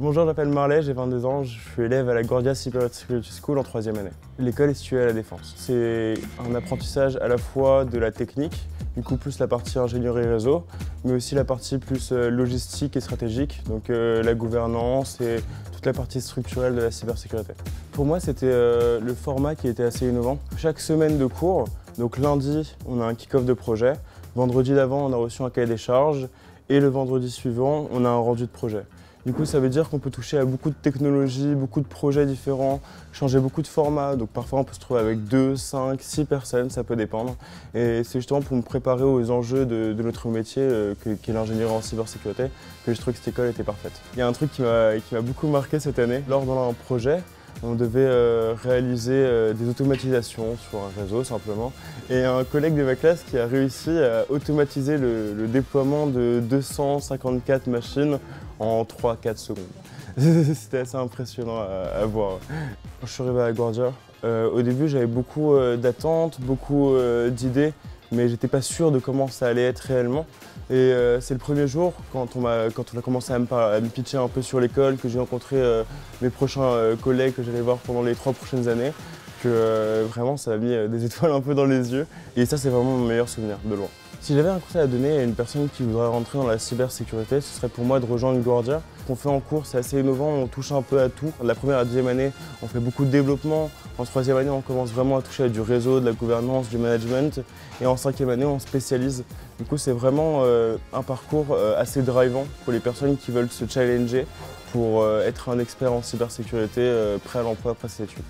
Bonjour, je m'appelle Marley, j'ai 22 ans, je suis élève à la Gordia Cybersecurity School en 3e année. L'école est située à La Défense. C'est un apprentissage à la fois de la technique, du coup plus la partie ingénierie réseau, mais aussi la partie plus logistique et stratégique, donc la gouvernance et toute la partie structurelle de la cybersécurité. Pour moi, c'était le format qui était assez innovant. Chaque semaine de cours, donc lundi, on a un kick-off de projet, vendredi d'avant, on a reçu un cahier des charges, et le vendredi suivant, on a un rendu de projet. Du coup, ça veut dire qu'on peut toucher à beaucoup de technologies, beaucoup de projets différents, changer beaucoup de formats. Donc parfois, on peut se trouver avec 2, 5, 6 personnes, ça peut dépendre. Et c'est justement pour me préparer aux enjeux de notre métier, qui est l'ingénierie en cybersécurité, que je trouve que cette école était parfaite. Il y a un truc qui m'a beaucoup marqué cette année. Lors d'un projet, on devait réaliser des automatisations sur un réseau simplement. Et un collègue de ma classe qui a réussi à automatiser le déploiement de 254 machines en 3-4 secondes. C'était assez impressionnant à voir. Quand je suis arrivé à Gordia, au début j'avais beaucoup d'attentes, beaucoup d'idées, mais j'étais pas sûr de comment ça allait être réellement. Et c'est le premier jour, quand on a commencé à me pitcher un peu sur l'école, que j'ai rencontré mes prochains collègues que j'allais voir pendant les 3 prochaines années, que vraiment ça m'a mis des étoiles un peu dans les yeux. Et ça, c'est vraiment mon meilleur souvenir, de loin. Si j'avais un conseil à donner à une personne qui voudrait rentrer dans la cybersécurité, ce serait pour moi de rejoindre Gordia. Ce qu'on fait en cours, c'est assez innovant, on touche un peu à tout. De la première à la deuxième année, on fait beaucoup de développement. En troisième année, on commence vraiment à toucher à du réseau, de la gouvernance, du management. Et en cinquième année, on spécialise. Du coup, c'est vraiment un parcours assez drivant pour les personnes qui veulent se challenger pour être un expert en cybersécurité prêt à l'emploi après ses études.